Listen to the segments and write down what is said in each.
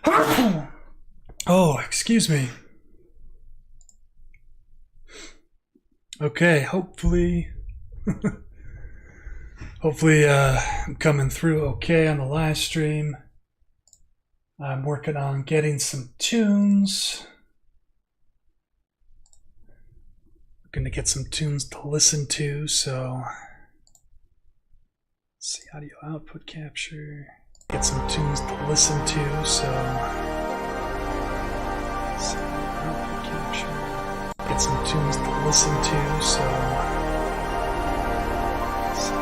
Oh, excuse me. Okay, hopefully I'm coming through okay on the live stream. I'm working on getting some tunes. I'm gonna get some tunes to listen to, so let's see, audio output capture. Get some tunes to listen to, so let's see, output capture. Get some tunes to listen to, so let's see,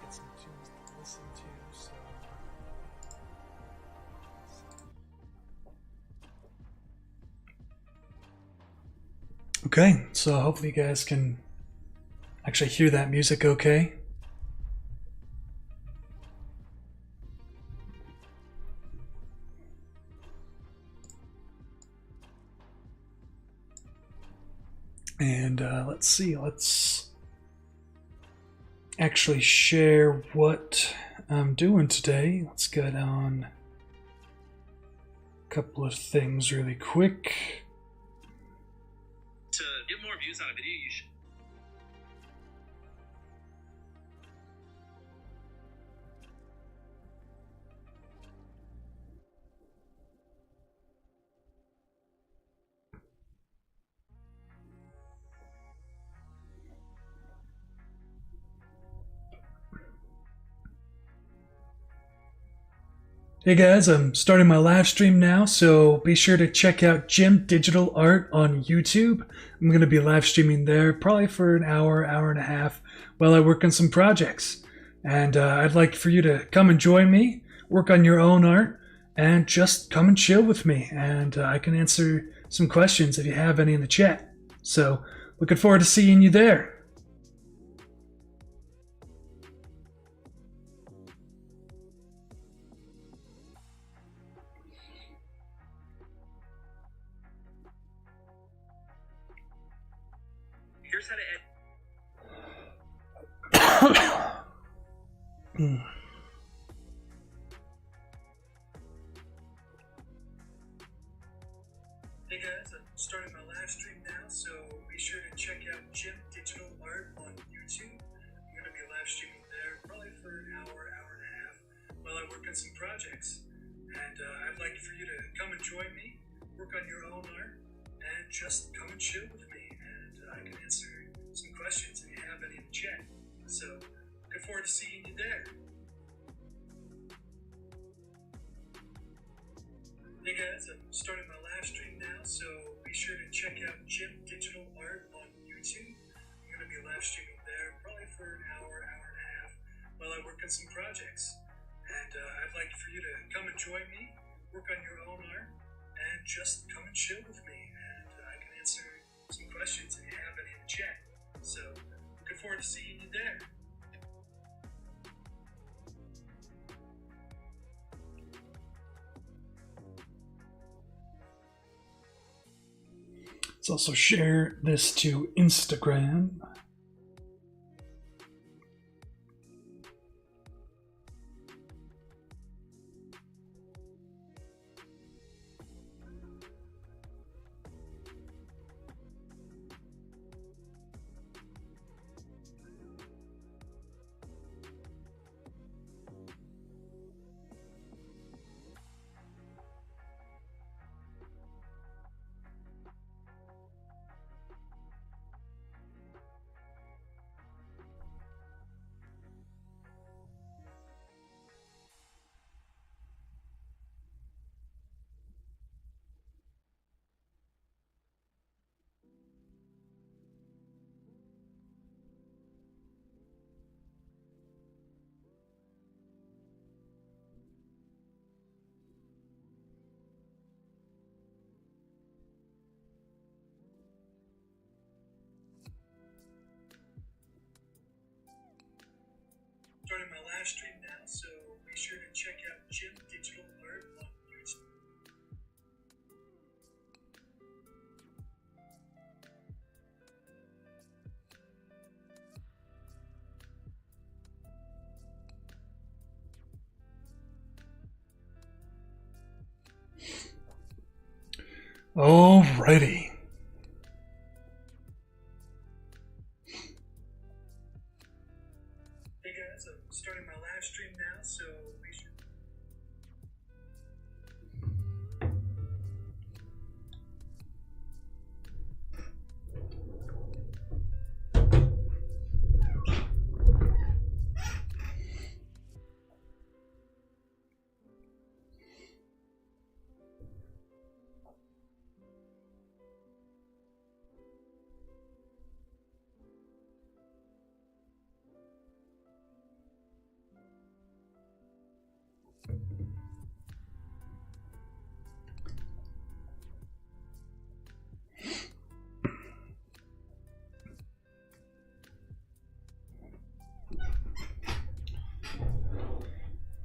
get some tunes to listen to, so okay, so hopefully you guys can actually hear that music okay. And let's see, let's actually share what I'm doing today. Let's get on a couple of things really quick. To get more views on a video, you should. Hey guys, I'm starting my live stream now, so be sure to check out Jim Digital Art on YouTube. I'm going to be live streaming there probably for an hour, hour and a half while I work on some projects. And I'd like for you to come and join me, work on your own art, and just come and chill with me. And I can answer some questions if you have any in the chat. So looking forward to seeing you there. Here's how to edit. Hey guys, I'm starting my live stream now, so be sure to check out Jim Digital Art on YouTube. I'm going to be live streaming there probably for an hour, hour and a half while I work on some projects. And I'd like for you to come and join me, work on your own art, and just come and chill with me. And I can answer some questions if you have any in the chat. So, looking forward to seeing you there. Hey guys, I'm starting my live stream now, so be sure to check out Jim Digital Art on YouTube. I'm going to be live streaming there probably for an hour, hour and a half while I work on some projects. And I'd like for you to come and join me, work on your own art, and just come and chill with me. And I can answer some questions if you have any in the chat. So, looking forward to seeing you there. Let's also share this to Instagram. Starting my live stream now, so be sure to check out Jim Digital Art on YouTube. Alrighty. Hey guys, I'm starting my live stream now, so be sure.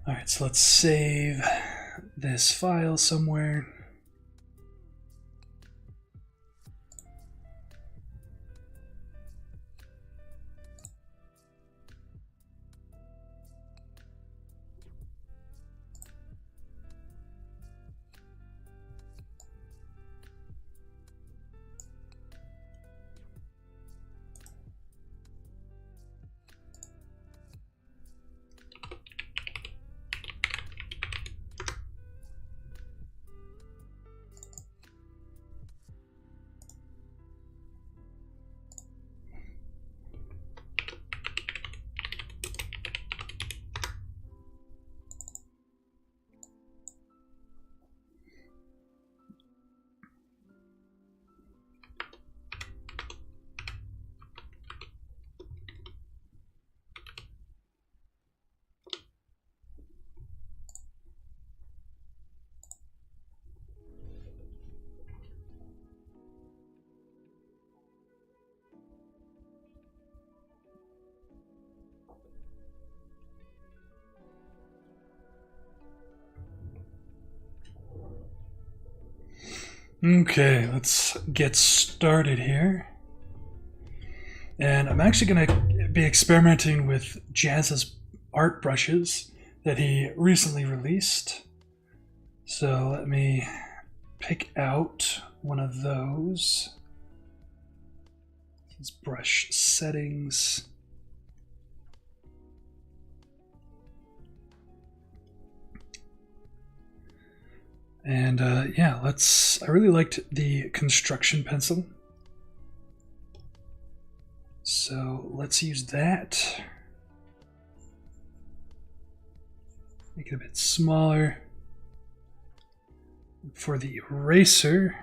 Alright, so let's save this file somewhere. Okay, let's get started here. And I'm actually going to be experimenting with Jazz's art brushes that he recently released. So let me pick out one of those. His brush settings. And yeah, I really liked the construction pencil. So let's use that. Make it a bit smaller. For the eraser,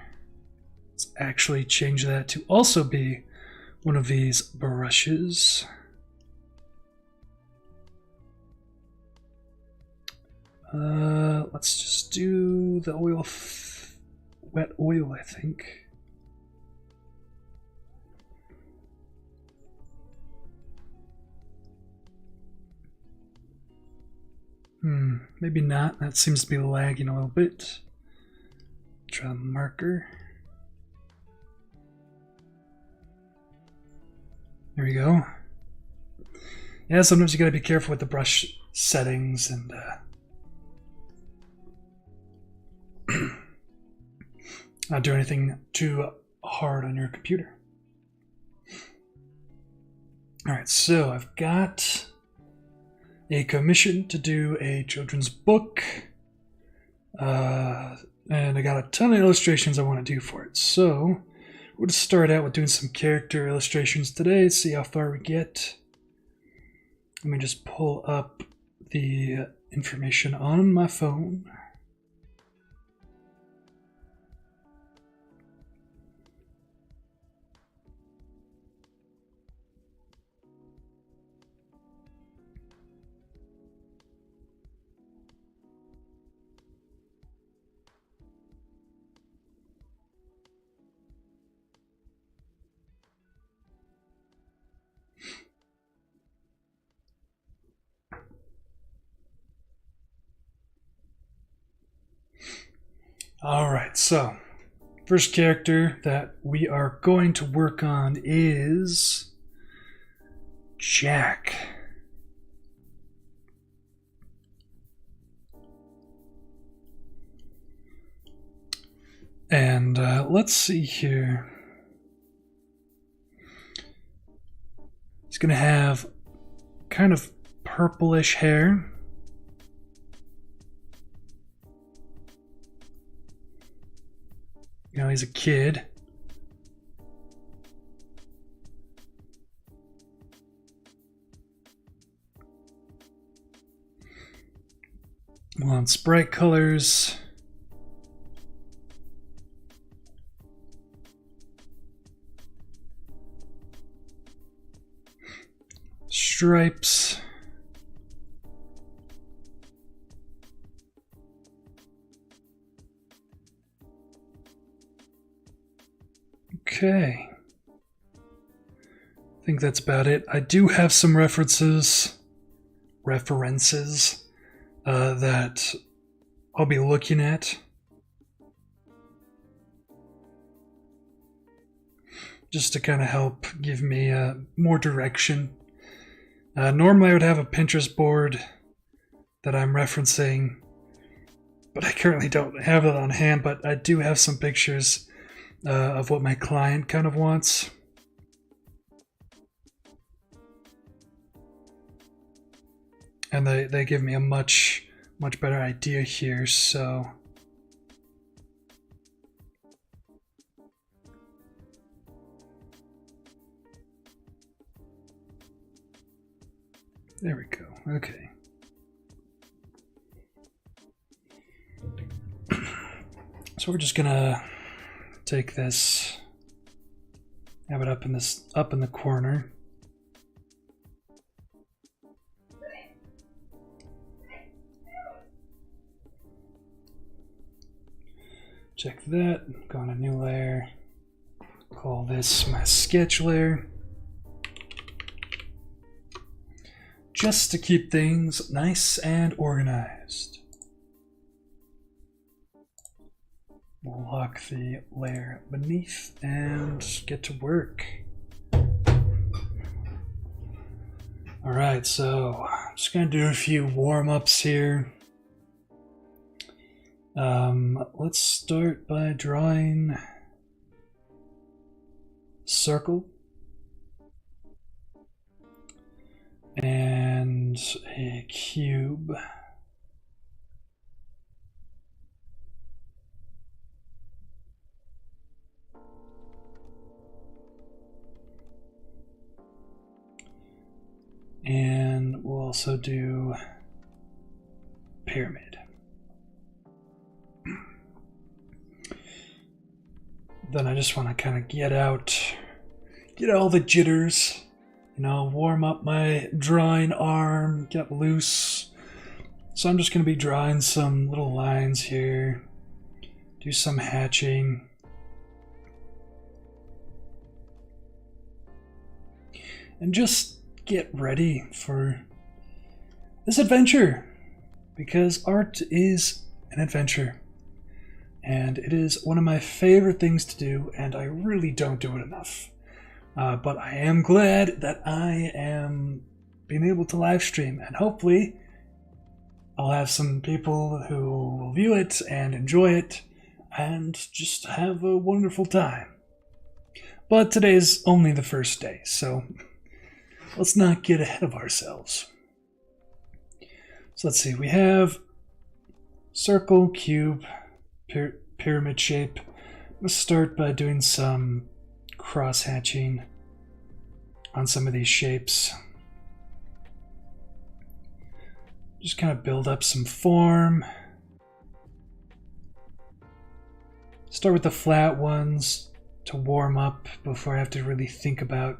let's actually change that to also be one of these brushes. Let's just do the wet oil, I think. Maybe not. That seems to be lagging a little bit. Try the marker. There we go. Yeah, sometimes you gotta be careful with the brush settings and not do anything too hard on your computer. Alright, so I've got a commission to do a children's book. And I got a ton of illustrations I want to do for it. So we'll just start out with doing some character illustrations today, see how far we get. Let me just pull up the information on my phone. Alright, so first character that we are going to work on is Jack. And let's see here. He's gonna have kind of purplish hair. You know, he's a kid. Wants bright colors. Stripes. Okay. I think that's about it. I do have some references that I'll be looking at. Just to kind of help give me more direction. Normally I would have a Pinterest board that I'm referencing, but I currently don't have it on hand, but I do have some pictures of what my client kind of wants. And they give me a much better idea here, so there we go. Okay. So we're just gonna take this, have it up in the corner. Check that, go on a new layer, call this my sketch layer. Just to keep things nice and organized. We'll lock the layer beneath and get to work. Alright, so I'm just gonna do a few warm-ups here. Let's start by drawing circle and a cube. And we'll also do pyramid. Then I just want to kind of get all the jitters, you know, warm up my drawing arm, get loose. So I'm just going to be drawing some little lines here, do some hatching. And just get ready for this adventure, because art is an adventure. And it is one of my favorite things to do, and I really don't do it enough. But I am glad that I am being able to live stream, and hopefully I'll have some people who will view it and enjoy it and just have a wonderful time. But today's only the first day, so let's not get ahead of ourselves. So let's see, we have circle, cube, pyramid shape. Let's start by doing some cross hatching on some of these shapes. Just kind of build up some form. Start with the flat ones to warm up before I have to really think about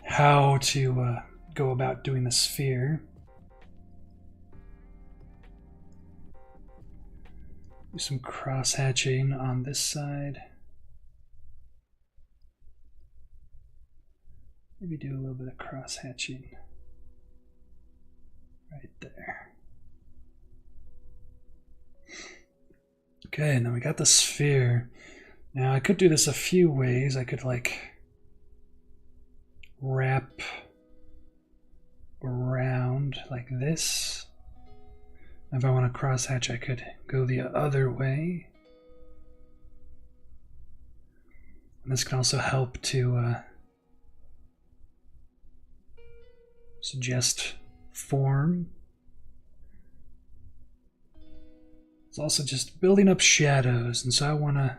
how to go about doing the sphere. Do some cross hatching on this side. Maybe do a little bit of cross hatching right there. Okay, and then we got the sphere. Now I could do this a few ways. I could like wrap around like this. If I want to cross hatch, I could go the other way. And this can also help to suggest form. It's also just building up shadows, and so I want to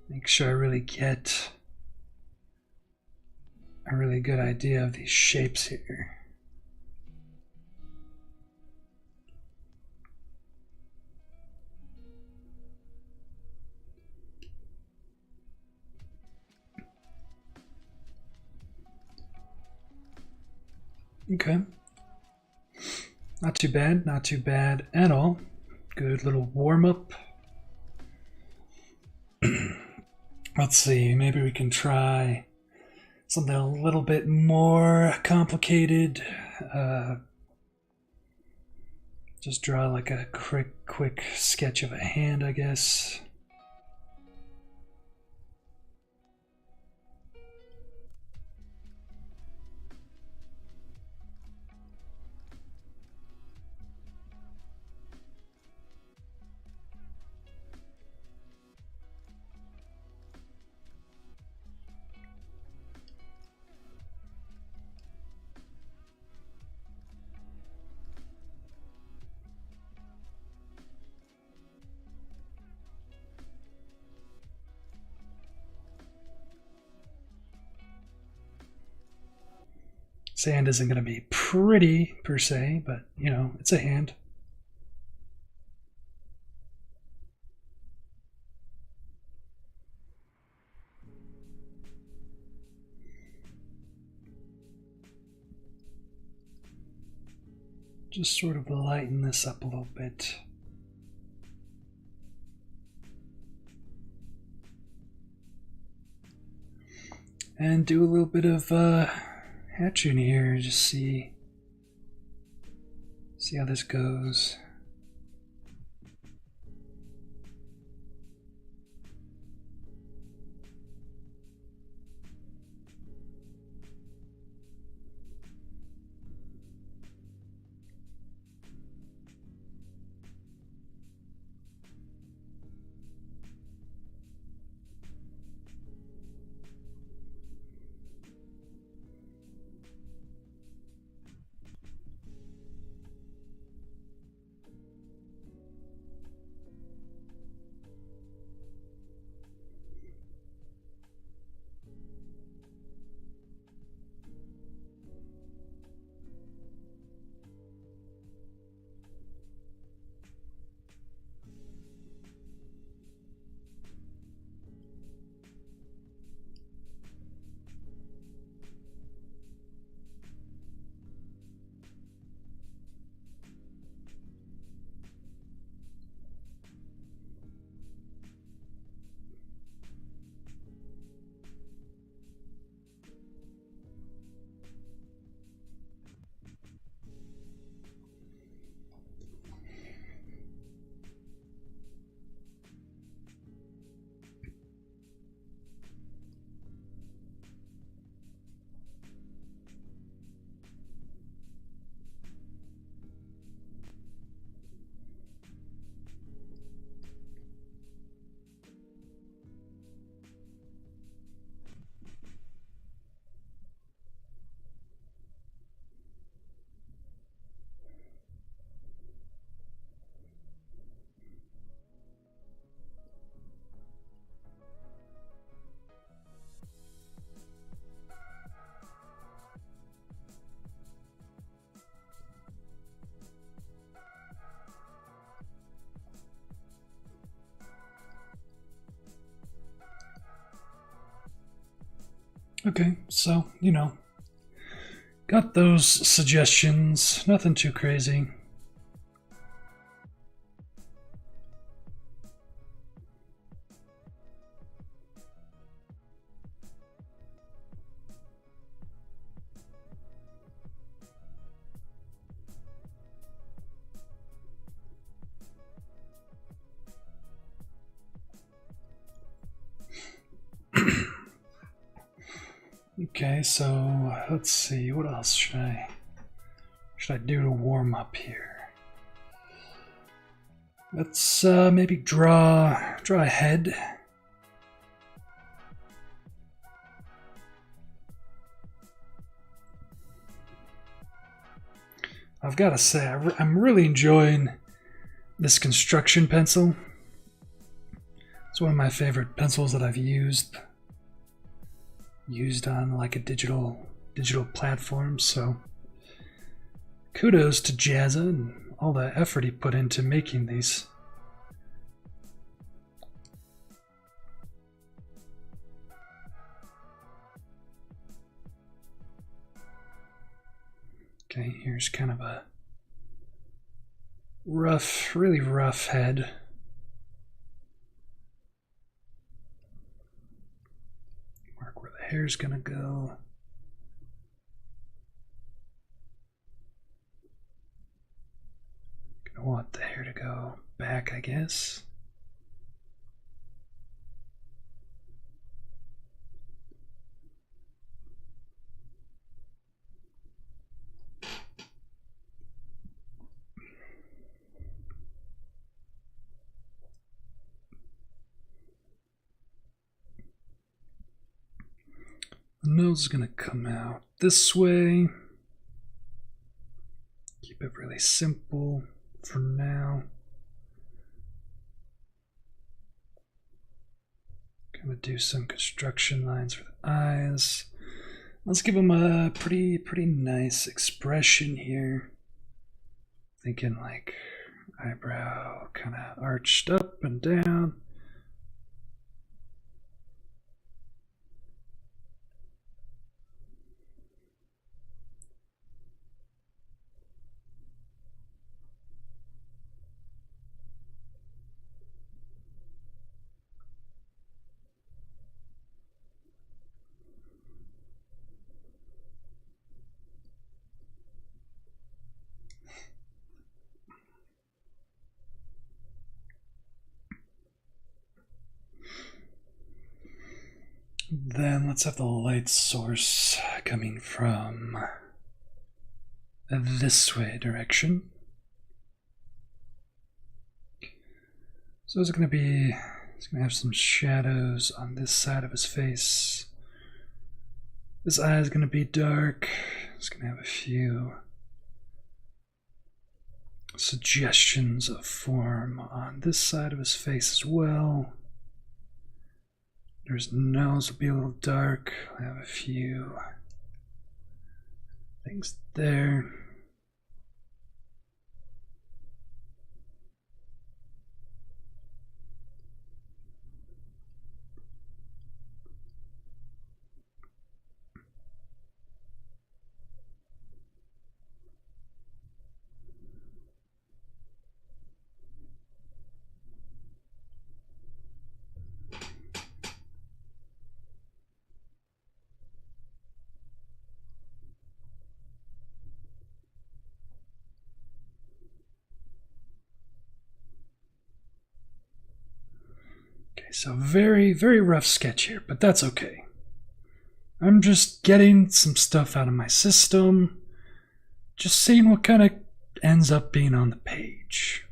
make sure I really get a really good idea of these shapes here. Okay. Not too bad, not too bad at all. Good little warm-up. Let's see, maybe we can try something a little bit more complicated. Just draw like a quick sketch of a hand, I guess. Sand isn't going to be pretty per se, but you know, it's a hand. Just sort of lighten this up a little bit. And do a little bit of hatching here, just see how this goes. Okay, so, you know, got those suggestions, nothing too crazy. Okay, so let's see, what else should I do to warm up here? Let's maybe draw a head. I've got to say, I'm really enjoying this construction pencil. It's one of my favorite pencils that I've used on like a digital platform. So kudos to Jazza and all the effort he put into making these. Okay, here's kind of a rough, really rough head. Mark where the hair's gonna go. Gonna want the hair to go back, I guess. The nose is going to come out this way. Keep it really simple for now. Gonna do some construction lines for the eyes. Let's give them a pretty nice expression here. Thinking like eyebrow kind of arched up and down. Then let's have the light source coming from this way direction. So it's going to have some shadows on this side of his face. His eye is going to be dark. It's going to have a few suggestions of form on this side of his face as well. His nose will be a little dark. I have a few things there. So very rough sketch here, but that's okay. I'm just getting some stuff out of my system, just seeing what kind of ends up being on the page.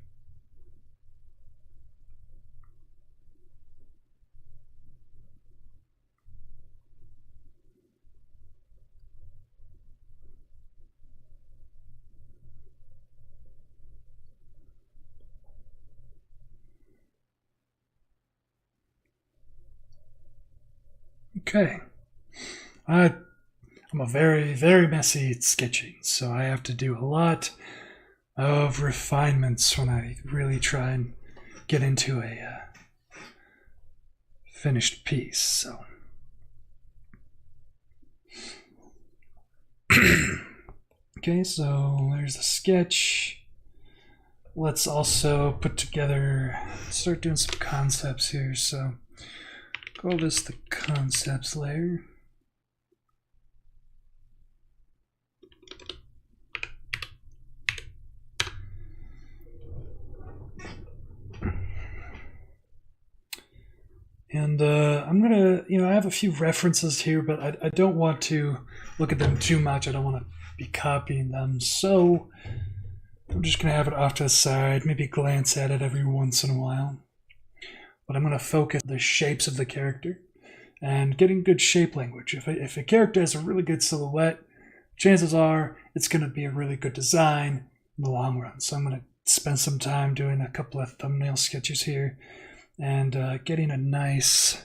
Okay. I'm a very messy at sketching, so I have to do a lot of refinements when I really try and get into a finished piece. So okay, so there's the sketch. Let's also start doing some concepts here. So call this the concepts layer. And I'm gonna, I have a few references here, but I don't want to look at them too much. I don't want to be copying them. So I'm just gonna have it off to the side, maybe glance at it every once in a while. But I'm gonna focus on the shapes of the character and getting good shape language. If a character has a really good silhouette, chances are it's going to be a really good design in the long run. So I'm going to spend some time doing a couple of thumbnail sketches here and getting a nice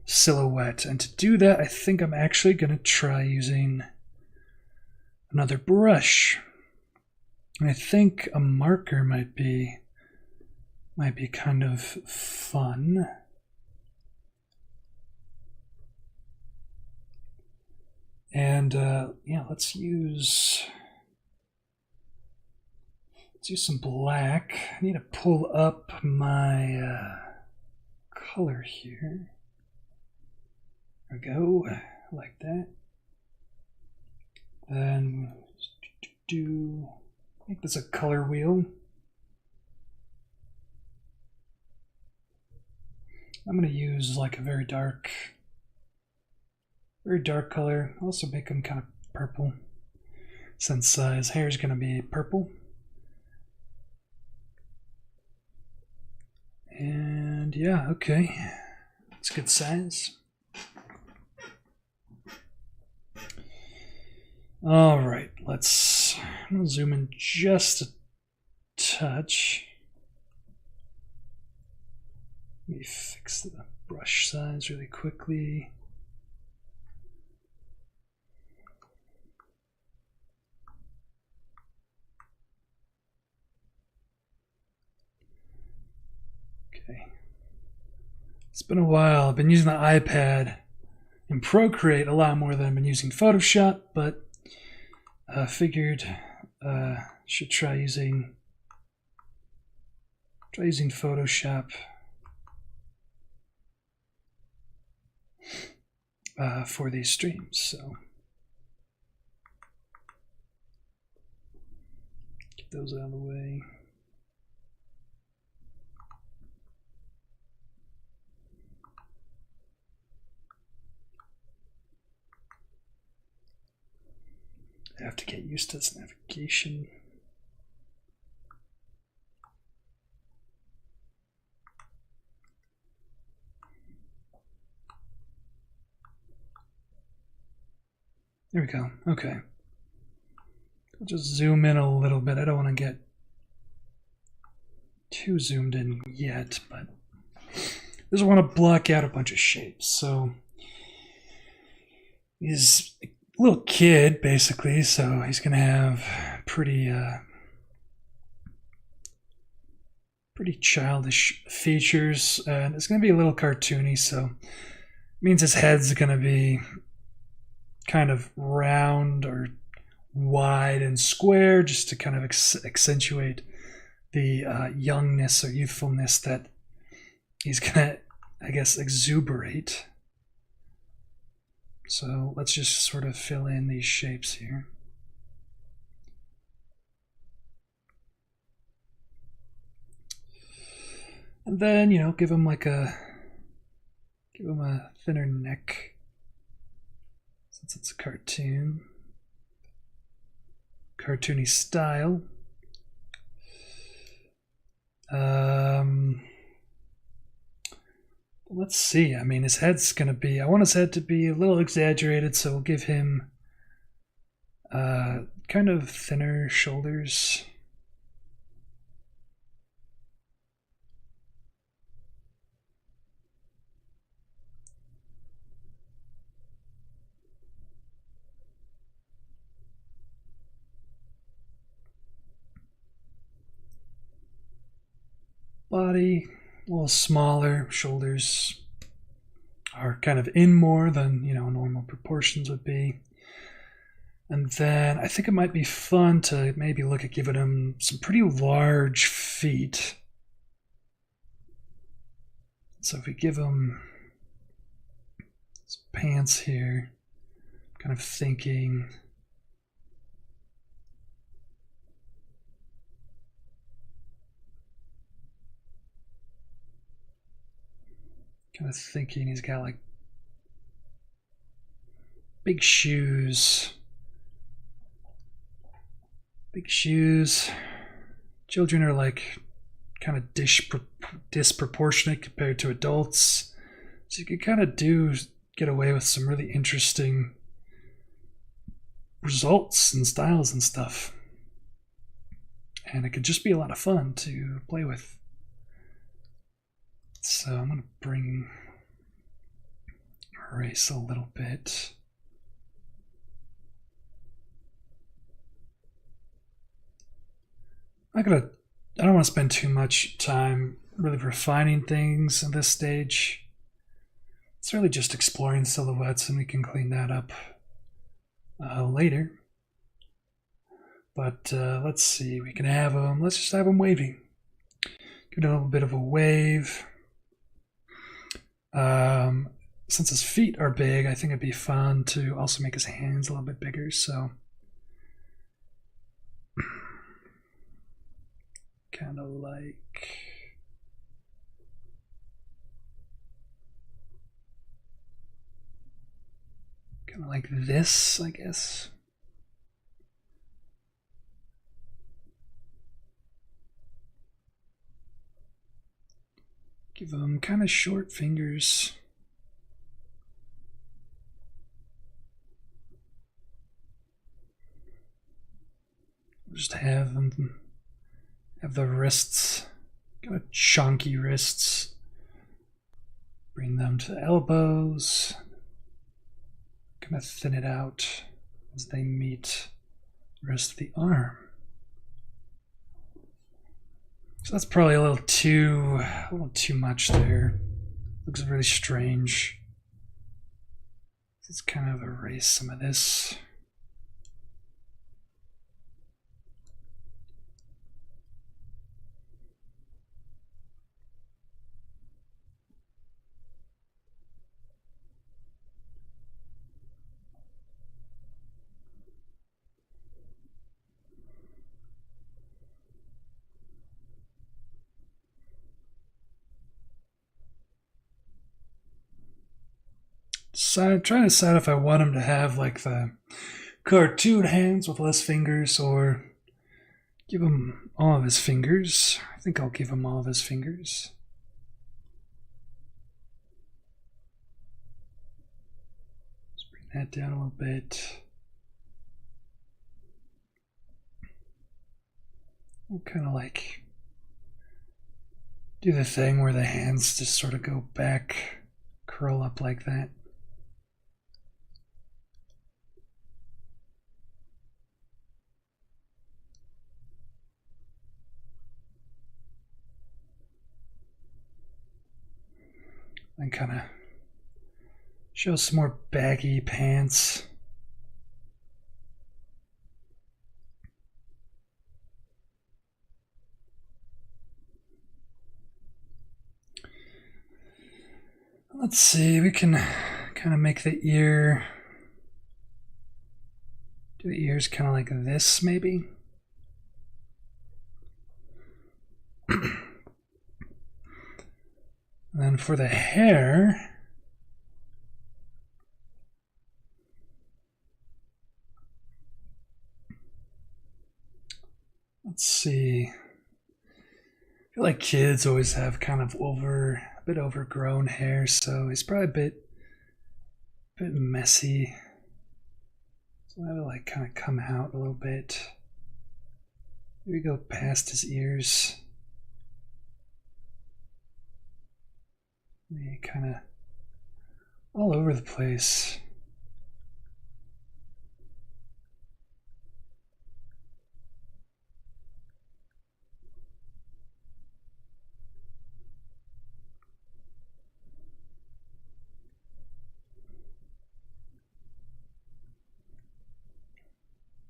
silhouette. And to do that, I think I'm actually going to try using another brush. And I think a marker might be kind of fun. And yeah, let's use some black. I need to pull up my color here. There we go, like that. Then make this a color wheel. I'm going to use like a very dark color. Also make him kind of purple, since his hair is going to be purple. And yeah, okay, it's good size. All right, I'm gonna zoom in just a touch. Let me fix the brush size really quickly. Okay. It's been a while. I've been using the iPad and Procreate a lot more than I've been using Photoshop, but I figured should try using Photoshop for these streams. So get those out of the way. I have to get used to this navigation. There we go. Okay. I'll just zoom in a little bit. I don't want to get too zoomed in yet, but I just want to block out a bunch of shapes. So he's a little kid, basically, so he's going to have pretty childish features, and it's going to be a little cartoony, so it means his head's going to be kind of round or wide and square, just to kind of accentuate the youngness or youthfulness that he's going to, I guess, exuberate. So let's just sort of fill in these shapes here. And then, you know, give him a thinner neck, since it's a cartoony style. Let's see. I mean, his head's gonna be, I want his head to be a little exaggerated, so we'll give him kind of thinner shoulders. Body a little smaller, shoulders are kind of in more than, you know, normal proportions would be. And then I think it might be fun to maybe look at giving him some pretty large feet. So if we give him some pants here, kind of thinking he's got like big shoes. Children are like kind of disproportionate compared to adults. So you could kind of get away with some really interesting results and styles and stuff. And it could just be a lot of fun to play with. So I'm going to bring erase a little bit. I don't want to spend too much time really refining things at this stage. It's really just exploring silhouettes, and we can clean that up later. But let's see, we can have them, let's just have them waving. Give it a little bit of a wave. Since his feet are big, I think it'd be fun to also make his hands a little bit bigger, so. Kind of like this, I guess. Give them kind of short fingers. Just have them have the wrists, kind of chunky wrists. Bring them to the elbows. Kind of thin it out as they meet the rest of the arm. So that's probably a little too much there. Looks really strange. Let's kind of erase some of this. So I'm trying to decide if I want him to have like the cartoon hands with less fingers, or give him all of his fingers. I think I'll give him all of his fingers. Let's bring that down a little bit. We'll kind of like do the thing where the hands just sort of go back, curl up like that. And kind of show some more baggy pants. Let's see, we can kind of make the ear, do the ears kind of like this maybe. And then for the hair, let's see. I feel like kids always have kind of a bit overgrown hair, so he's probably a bit messy. So I have to like kind of come out a little bit. Maybe go past his ears. Maybe kind of all over the place.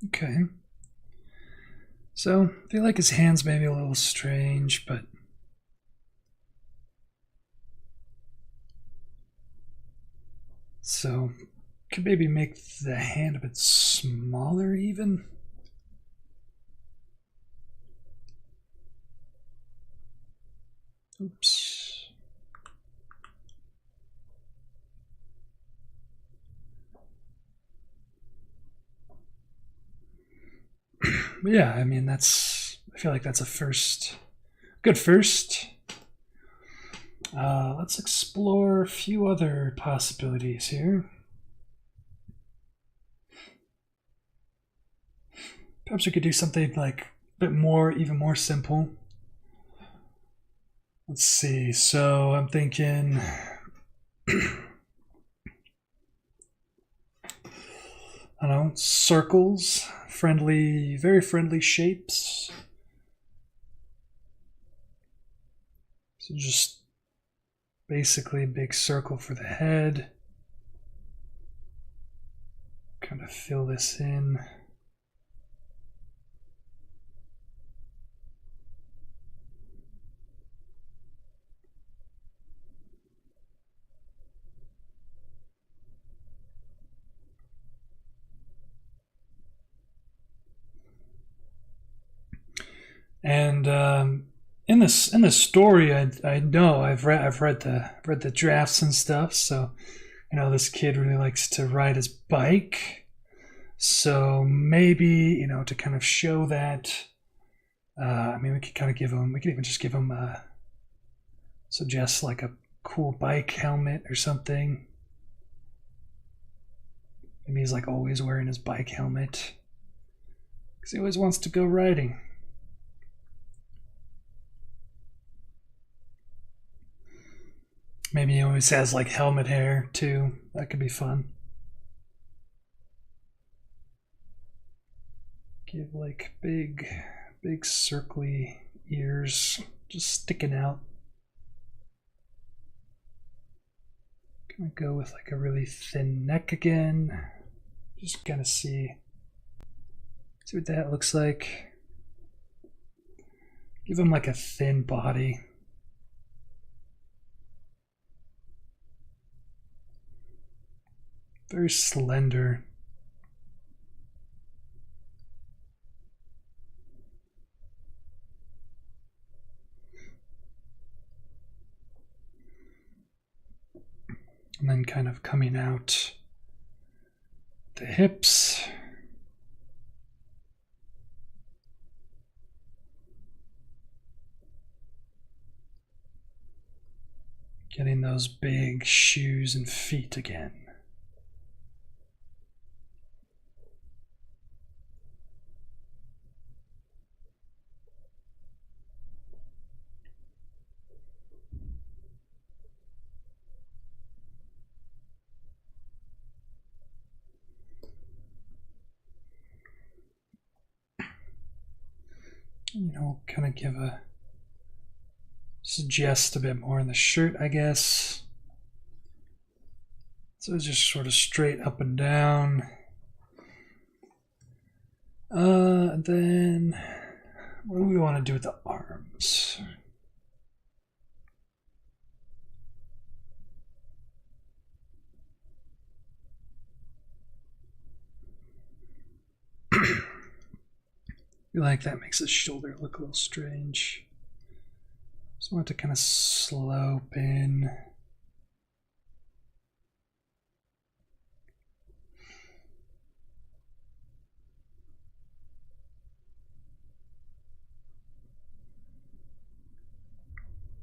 Okay. So I feel like his hands may be a little strange, but so could maybe make the hand a bit smaller even. Oops. But yeah, I mean, I feel like that's a good first. Let's explore a few other possibilities here. Perhaps we could do something like a bit more, even more simple. Let's see. So I'm thinking. I don't know, circles, friendly, very friendly shapes. So just basically a big circle for the head. Kind of fill this in. And in this story, I know I've read the drafts and stuff. So this kid really likes to ride his bike. So maybe to kind of show that. I mean, we could kind of give him. We could even just give him suggest like a cool bike helmet or something. Maybe he's like always wearing his bike helmet because he always wants to go riding. Maybe he always has like helmet hair too. That could be fun. Give like big circly ears just sticking out. Gonna go with like a really thin neck again. Just gonna see what that looks like. Give him like a thin body. Very slender. And then kind of coming out the hips. Getting those big shoes and feet again. Kind of suggest a bit more in the shirt, I guess. So it's just sort of straight up and down. And then what do we want to do with the arms? I feel like that makes his shoulder look a little strange. Just want it to kind of slope in.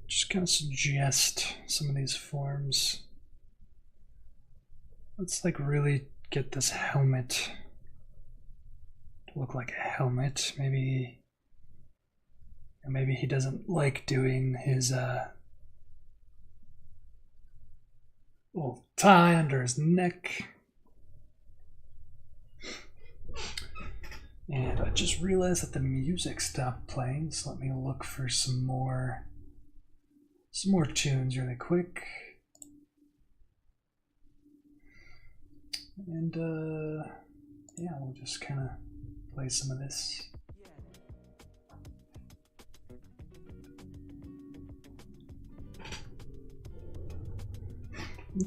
Just kind of suggest some of these forms. Let's like really get this helmet to look like a helmet. Maybe he doesn't like doing his little tie under his neck. And I just realized that the music stopped playing, so let me look for some more tunes really quick. And yeah, we'll just kind of play some of this.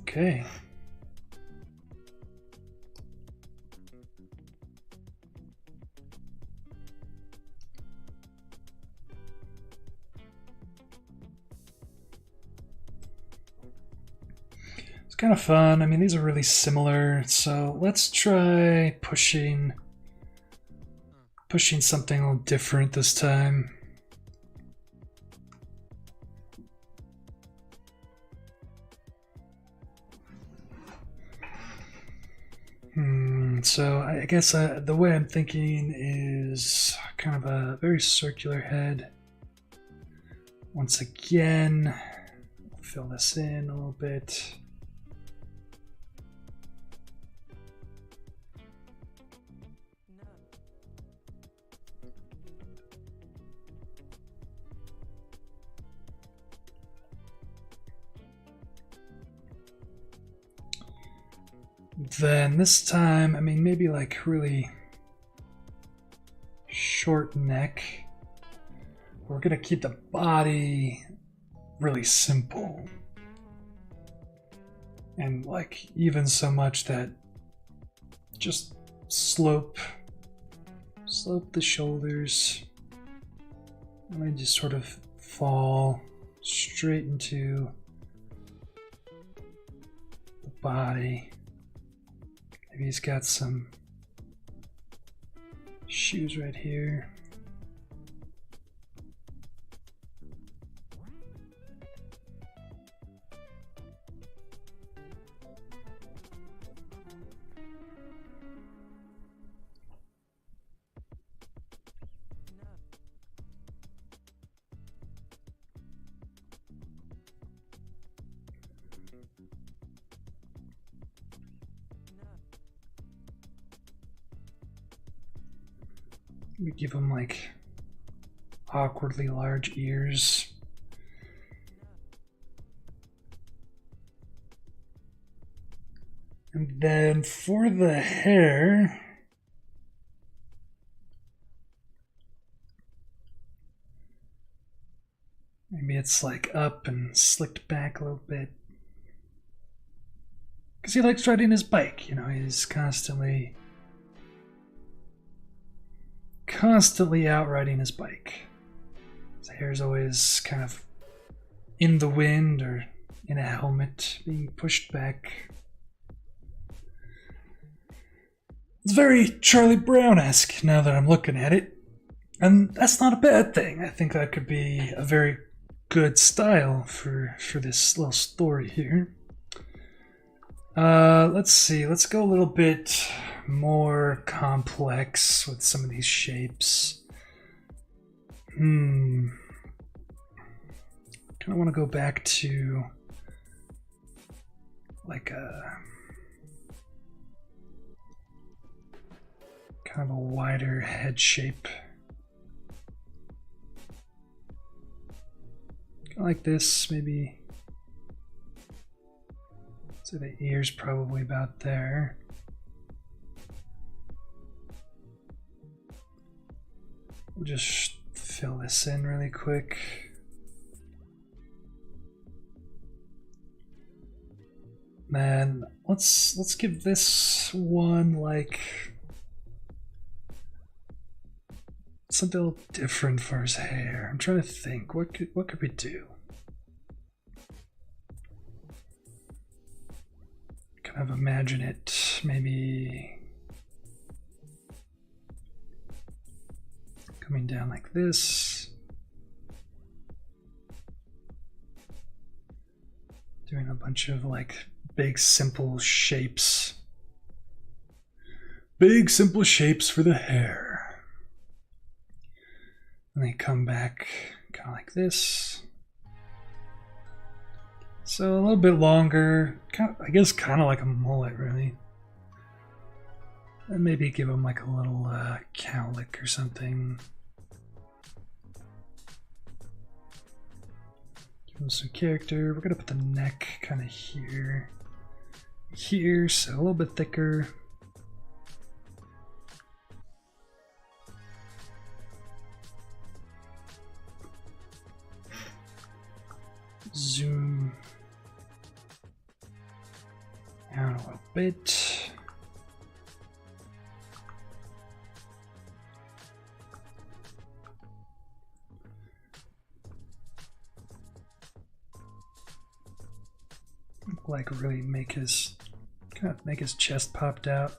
Okay. It's kind of fun. I mean, these are really similar, so let's try pushing something a little different this time. So I guess the way I'm thinking is kind of a very circular head. Once again, fill this in a little bit. Then this time, I mean, maybe like really short neck. We're gonna keep the body really simple. And like even so much that just slope the shoulders. And they just sort of fall straight into the body. Maybe he's got some shoes right here. We give him like awkwardly large ears. And then for the hair, maybe it's like up and slicked back a little bit. Because he likes riding his bike, you know, he's constantly out riding his bike. His hair's always kind of in the wind or in a helmet being pushed back. It's very Charlie Brown-esque now that I'm looking at it. And that's not a bad thing. I think that could be a very good style for this little story here. Let's see. Let's go a little bit more complex with some of these shapes. Kind of want to go back to like a kind of a wider head shape. Kind of like this, maybe. So the ear's probably about there. We'll just fill this in really quick. Then let's give this one like something a little different for his hair. I'm trying to think, what could we do? Kind of imagine it maybe coming down like this, doing a bunch of like big simple shapes for the hair, and they come back kind of like this. So a little bit longer, I guess kind of like a mullet, really. And maybe give him like a little cowlick or something. Give him some character. We're gonna put the neck kind of here, so a little bit thicker. Zoom down a little bit. Like really make his chest popped out.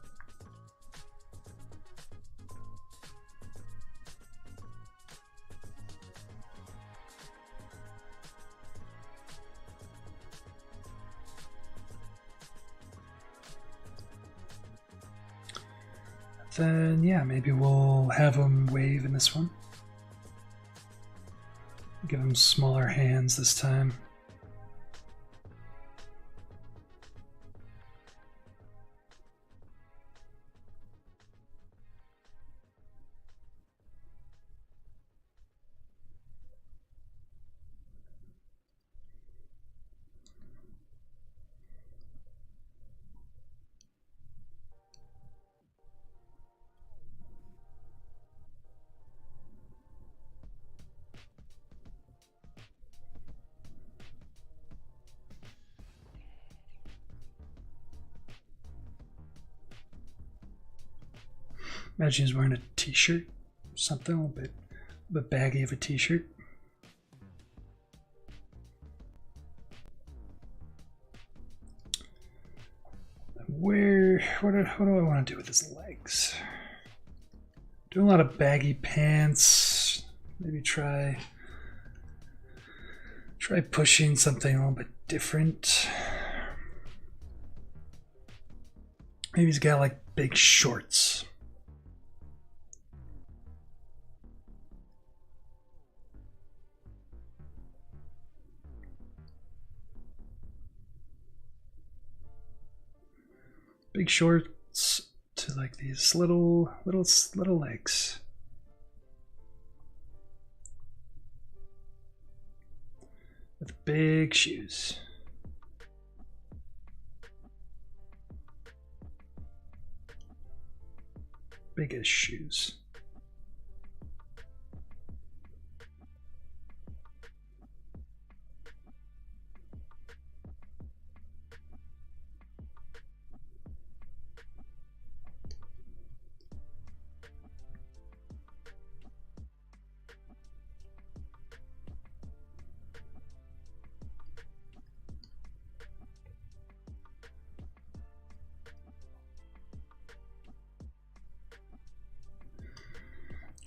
then yeah, maybe we'll have him wave in this one. Give him smaller hands this time. Imagine he's wearing a t-shirt, something a bit baggy of a t-shirt. What do I want to do with his legs? Doing a lot of baggy pants. Maybe try pushing something a little bit different. Maybe he's got like big shorts. Big shorts to like these little legs. With big shoes. Biggest shoes.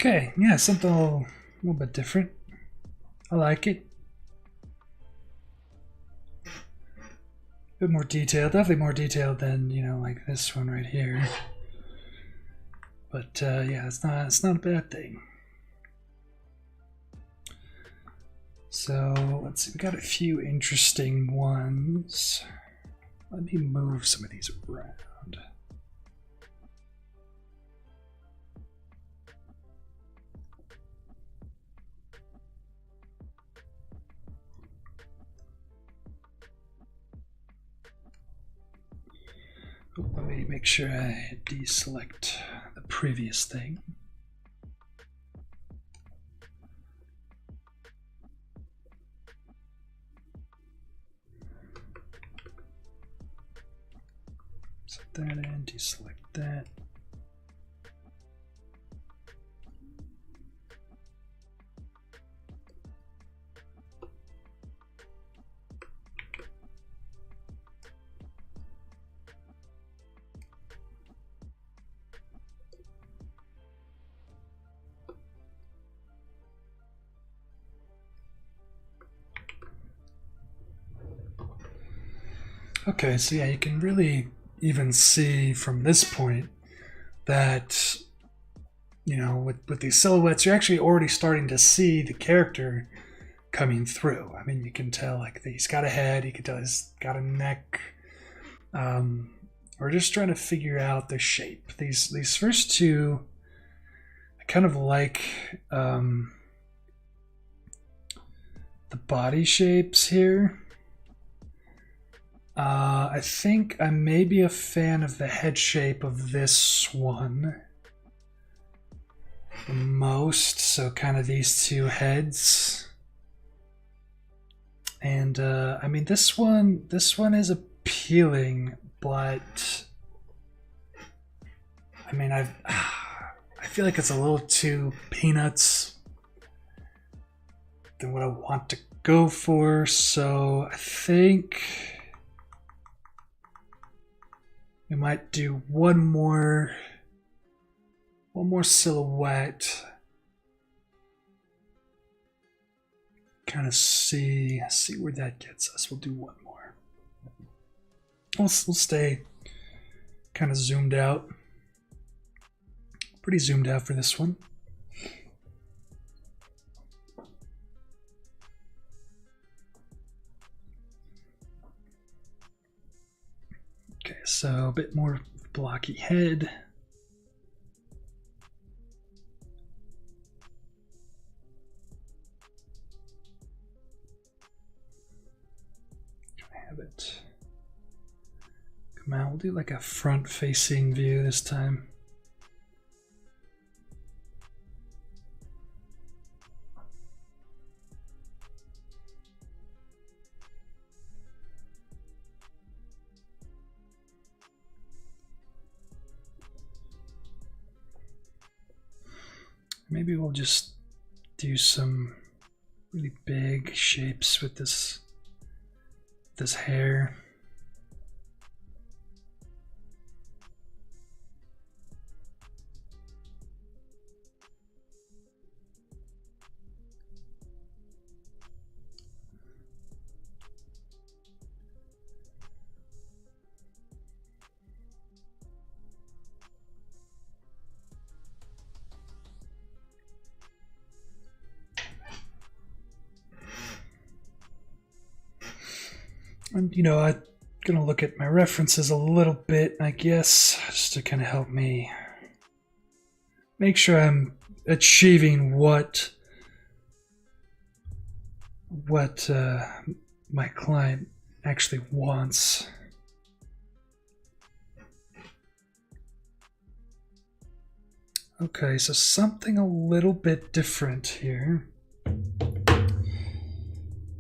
Okay, yeah, something a little bit different. I like it. A bit more detailed, definitely more detailed than, you know, like this one right here. But yeah, it's not a bad thing. So let's see, we got a few interesting ones. Let me move some of these around. Let me make sure I deselect the previous thing. Set that in, deselect that. Okay, so yeah, you can really even see from this point that, you know, with these silhouettes, you're actually already starting to see the character coming through. I mean, you can tell like he's got a head, you can tell he's got a neck. We're just trying to figure out the shape. These first two, I kind of like the body shapes here. I think I may be a fan of the head shape of this one the most, so kind of these two heads. And I mean, this one is appealing, but I mean, I feel like it's a little too peanuts than what I want to go for, so I think we might do one more silhouette. Kind of see where that gets us. We'll do one more. We'll stay kind of zoomed out. Pretty zoomed out for this one. Okay, so a bit more blocky head. Have it come out. We'll do like a front-facing view this time. Maybe we'll just do some really big shapes with this hair. And, you know, I'm going to look at my references a little bit, I guess, just to kind of help me make sure I'm achieving what my client actually wants. Okay, so something a little bit different here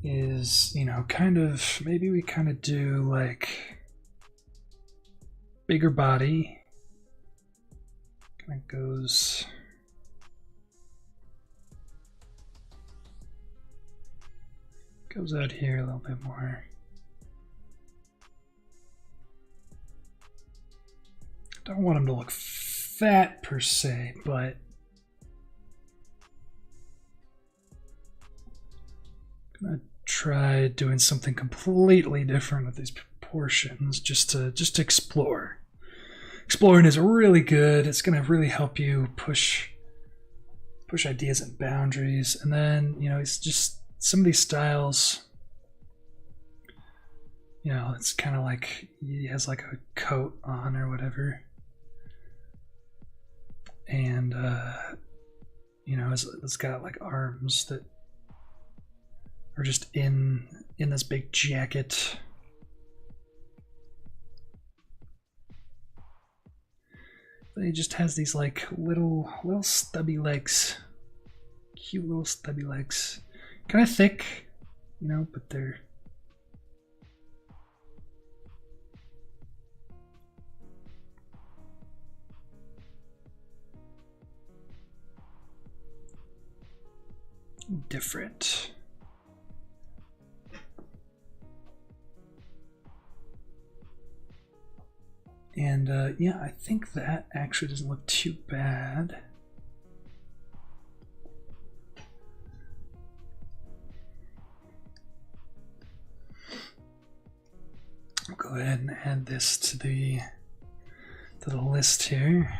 is, you know, kind of, maybe we kind of do like bigger body, kind of goes out here a little bit more. Don't want him to look fat per se, but I'm gonna try doing something completely different with these proportions just to explore. Exploring is really good. It's gonna really help you push ideas and boundaries. And then, you know, it's just some of these styles, you know, it's kind of like he has like a coat on or whatever. And, you know, it's got like arms that are just in this big jacket. But he just has these like little stubby legs. Cute little stubby legs. Kind of thick, you know, but they're different. And yeah, I think that actually doesn't look too bad. I'll go ahead and add this to the list here.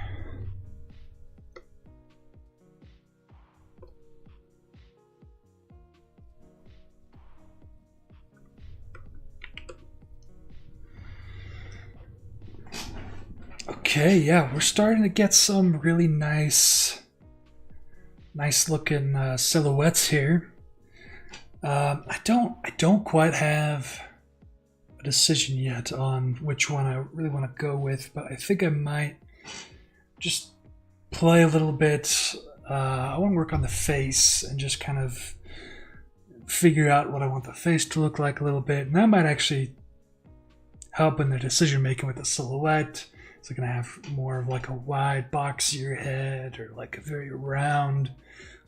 Okay, yeah, we're starting to get some really nice looking silhouettes here. I don't quite have a decision yet on which one I really want to go with, but I think I might just play a little bit. I want to work on the face and just kind of figure out what I want the face to look like a little bit, and that might actually help in the decision making with the silhouette. Is it going to have more of like a wide, boxier head, or like a very round,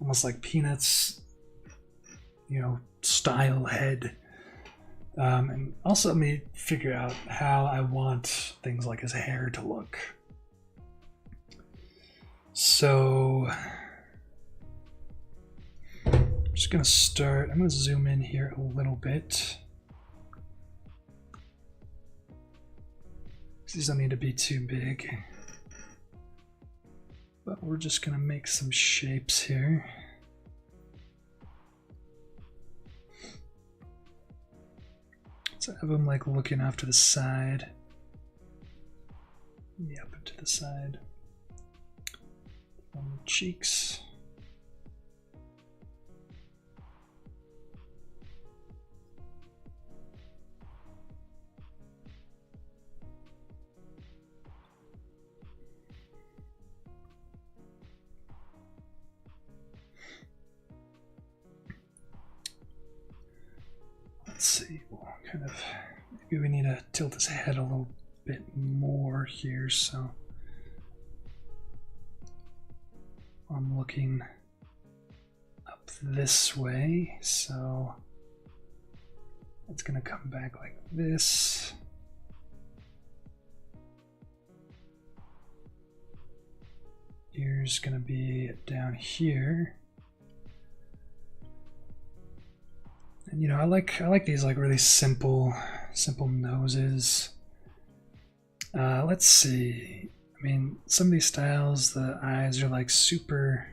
almost like Peanuts, you know, style head? And also let me figure out how I want things like his hair to look. So I'm just going to start. I'm going to zoom in here a little bit. These don't need to be too big. But we're just gonna make some shapes here. Let's have them like looking off to the side. Yep, to the side. On the cheeks. Let's see, we'll kind of, maybe we need to tilt his head a little bit more here, so I'm looking up this way, so it's gonna come back like this. Ear's gonna be down here. And you know, I like these like really simple noses. Let's see. I mean, some of these styles, the eyes are like super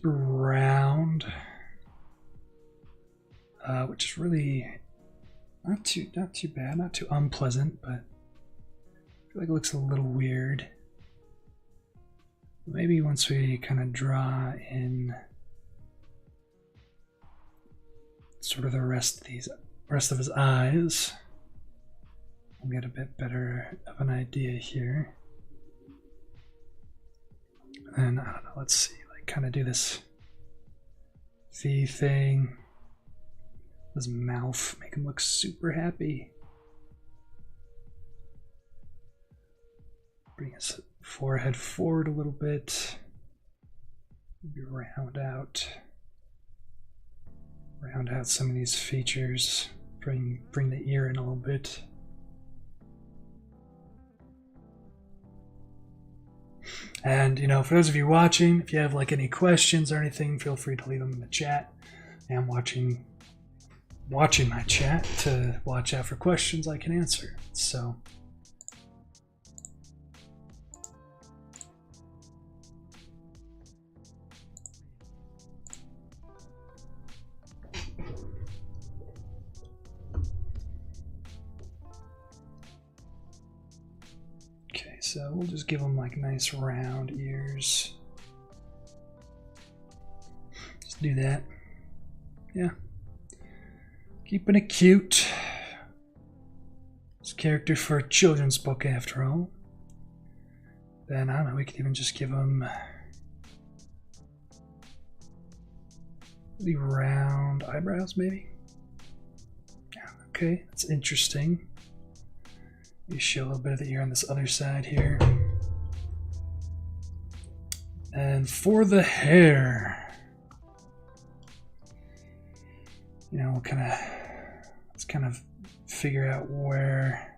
round, which is really not too bad, not too unpleasant, but I feel like it looks a little weird. Maybe once we kind of draw in sort of the rest of his eyes, we'll get a bit better of an idea here. And I don't know, let's see, like kind of do this V thing. His mouth, make him look super happy. Bring his forehead forward a little bit. Maybe round out some of these features. Bring the ear in a little bit. And you know, for those of you watching, if you have like any questions or anything, feel free to leave them in the chat. I'm watching my chat to watch out for questions I can answer. So so we'll just give them like nice round ears. Just do that. Yeah. Keeping it cute. It's a character for a children's book after all. Then I don't know, we could even just give them really round eyebrows maybe. Yeah, okay, that's interesting. You show a little bit of the ear on this other side here. And for the hair, you know, let's kind of figure out where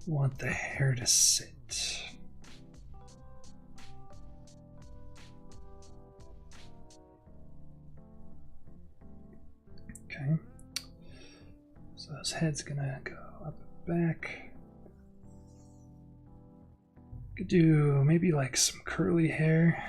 we want the hair to sit. Okay. So his head's gonna go up back. Could do maybe like some curly hair.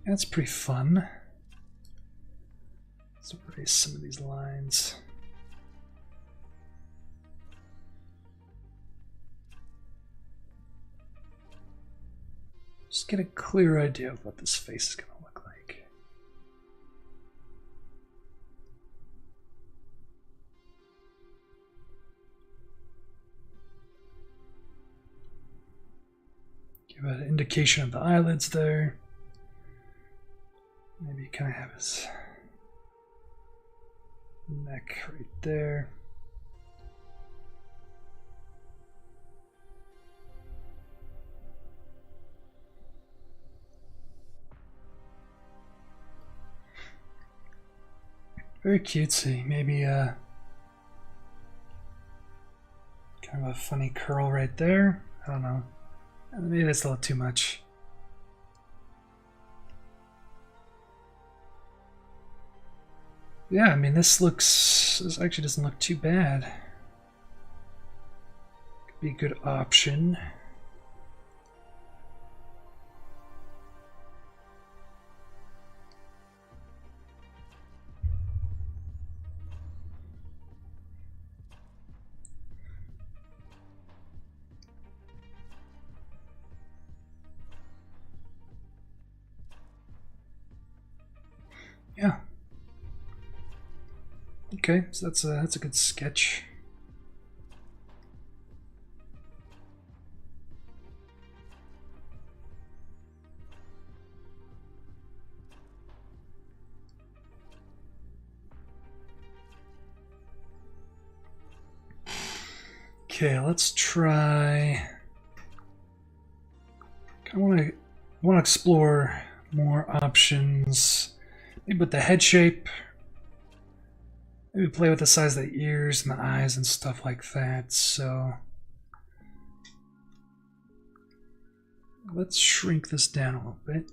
That's pretty fun. Let's erase some of these lines. Just get a clear idea of what this face is going to look like. Give an indication of the eyelids there. Maybe kind of have his neck right there. Very cutesy. Maybe kind Kind of a funny curl right there. I don't know. Maybe that's a little too much. Yeah, I mean, this actually doesn't look too bad. Could be a good option. Yeah. Okay, so that's a good sketch. Okay, let's try. I want to explore more options. Maybe with the head shape. Maybe play with the size of the ears and the eyes and stuff like that. So let's shrink this down a little bit.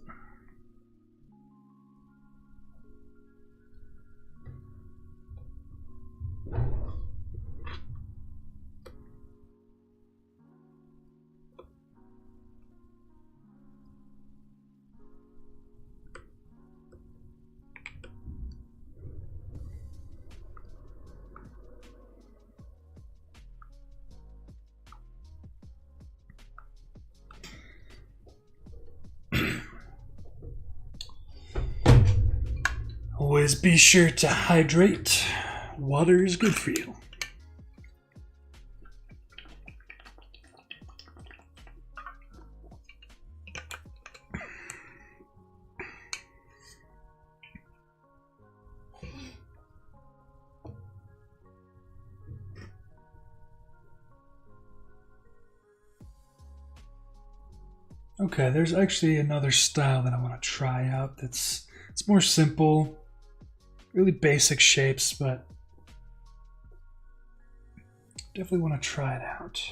Always be sure to hydrate. Water is good for you. Okay, there's actually another style that I want to try out. It's more simple. Really basic shapes, but definitely want to try it out.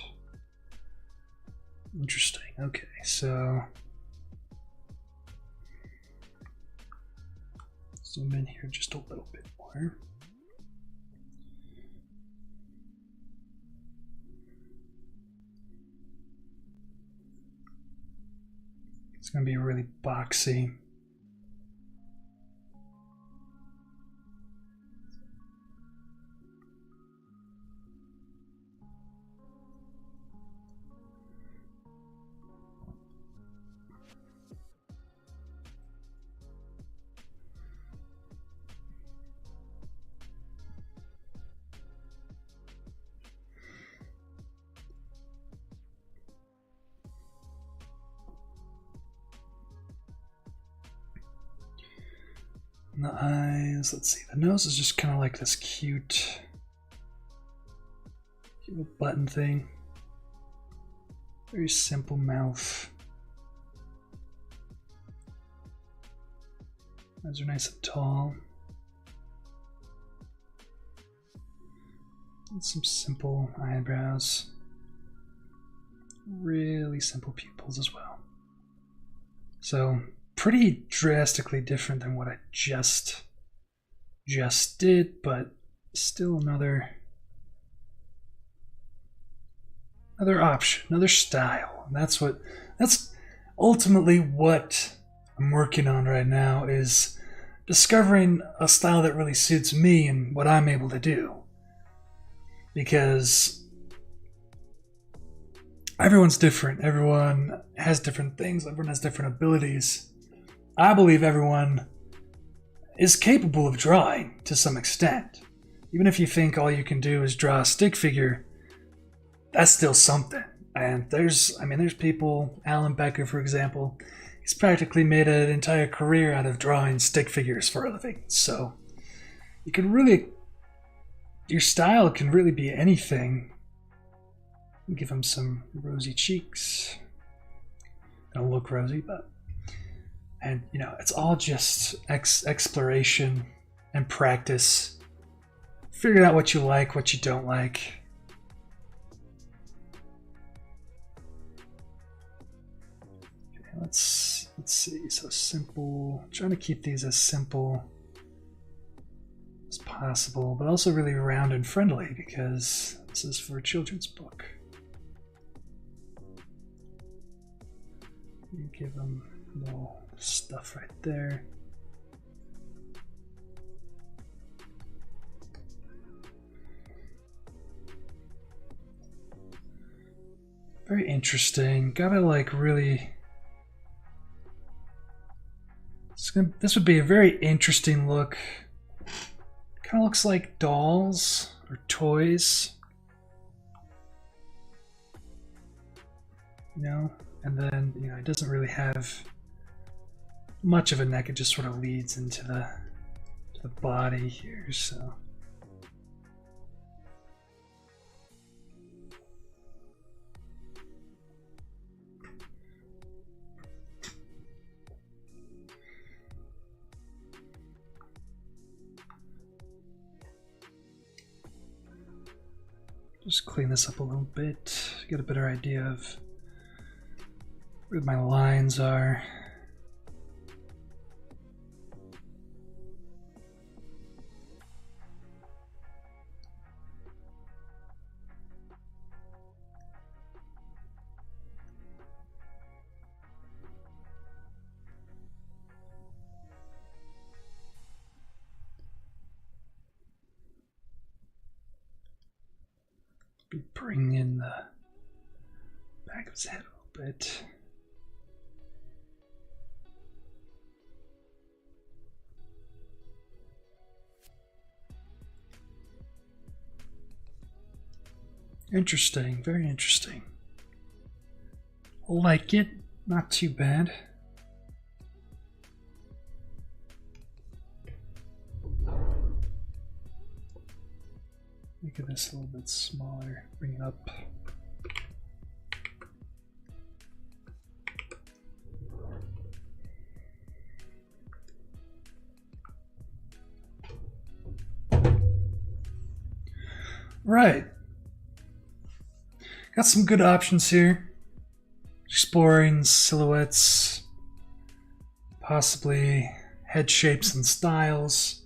Interesting. Okay, so zoom in here just a little bit more. It's going to be really boxy. And the eyes, let's see, the nose is just kind of like this cute little button thing. Very simple mouth. Eyes are nice and tall. And some simple eyebrows. Really simple pupils as well. So pretty drastically different than what I just did, but still another option, another style. And that's ultimately what I'm working on right now, is discovering a style that really suits me and what I'm able to do. Because everyone's different. Everyone has different things. Everyone has different abilities. I believe everyone is capable of drawing to some extent. Even if you think all you can do is draw a stick figure, that's still something. And there's people, Alan Becker, for example, he's practically made an entire career out of drawing stick figures for a living. So you can really, your style can really be anything. Give him some rosy cheeks. Don't look rosy, but, and you know, it's all just exploration and practice. Figuring out what you like, what you don't like. let's see. So simple. Trying to keep these as simple as possible, but also really round and friendly because this is for a children's book. You give them little stuff right there. Very interesting. Gotta like really. This would be a very interesting look. Kind of looks like dolls or toys. You know? And then, you know, it doesn't really have much of a neck. It just sort of leads into the body here, so. Just clean this up a little bit, get a better idea of where my lines are. Bring in the back of his head a little bit. Interesting, very interesting. Like it, not too bad. Make this a little bit smaller, bring it up. Right. Got some good options here. Exploring silhouettes, possibly head shapes and styles.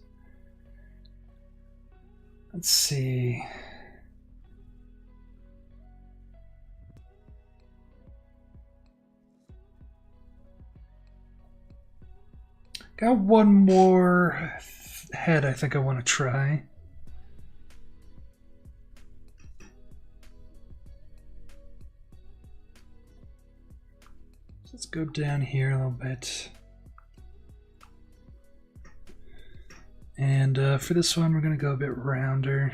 Let's see. Got one more head I think I want to try. Let's go down here a little bit. And for this one, we're going to go a bit rounder.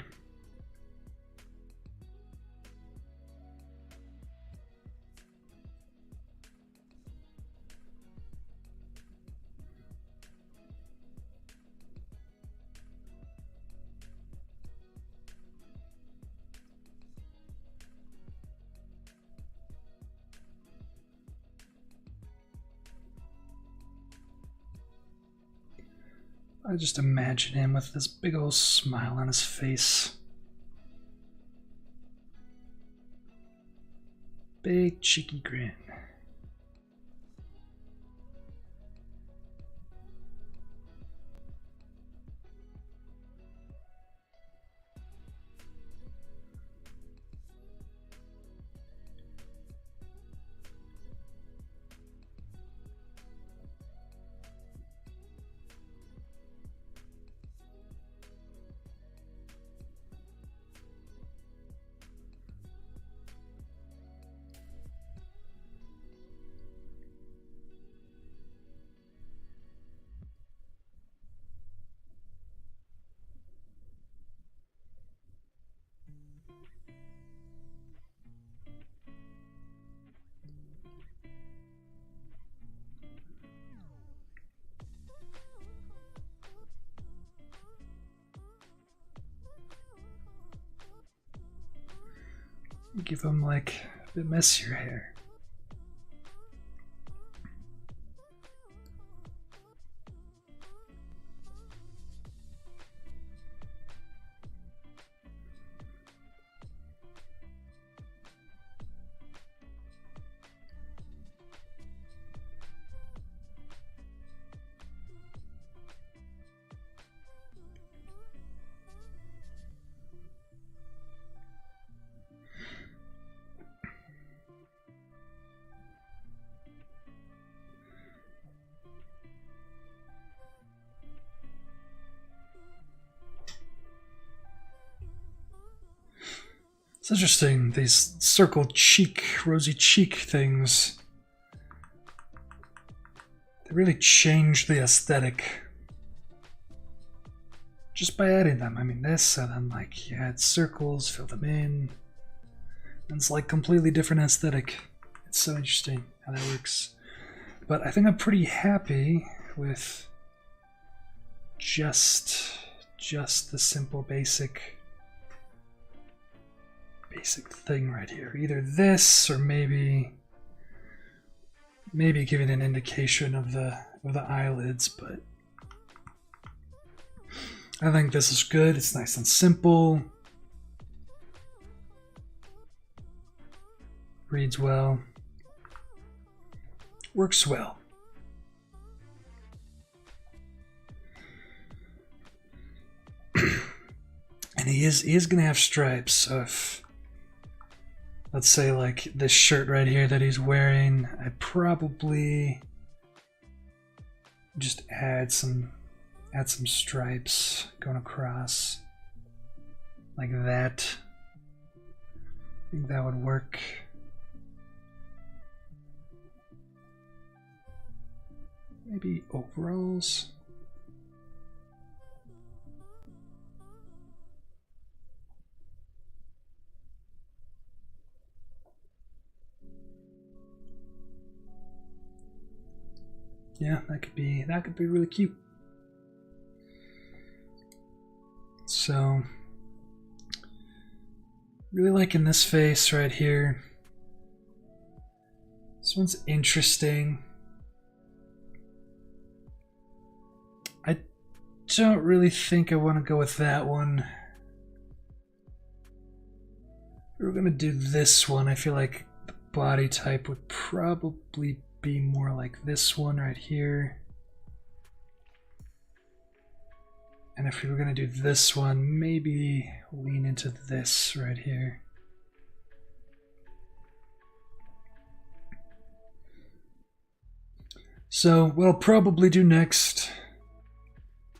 I just imagine him with this big old smile on his face. Big cheeky grin. Give him like a bit messier hair. It's interesting, these circle cheek, rosy cheek things. They really change the aesthetic. Just by adding them. I mean, this, and then like you add circles, fill them in. And it's like completely different aesthetic. It's so interesting how that works. But I think I'm pretty happy with just the simple basic thing right here. Either this or maybe giving an indication of the eyelids, but I think this is good. It's nice and simple. Reads well. Works well. And he is gonna have stripes, so if, let's say like this shirt right here that he's wearing, I'd probably just add some stripes going across like that. I think that would work. Maybe overalls. Yeah, that could be really cute. So, really liking this face right here. This one's interesting. I don't really think I want to go with that one. We're gonna do this one. I feel like the body type would probably be more like this one right here. And if we were gonna do this one, maybe lean into this right here. So what I'll probably do next,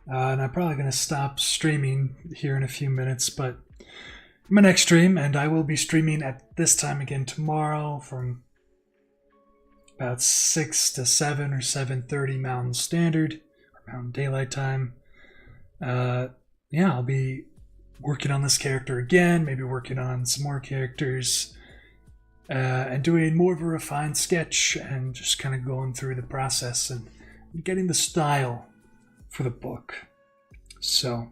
and I'm probably gonna stop streaming here in a few minutes, but my next stream, and I will be streaming at this time again tomorrow from about 6 to 7 or 7:30 Mountain Standard, or Mountain Daylight Time. Yeah, I'll be working on this character again, maybe working on some more characters, and doing more of a refined sketch and just kind of going through the process and getting the style for the book. So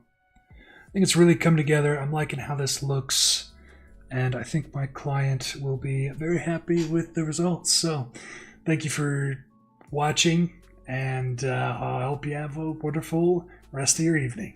I think it's really come together. I'm liking how this looks, and I think my client will be very happy with the results. So thank you for watching, and I hope you have a wonderful rest of your evening.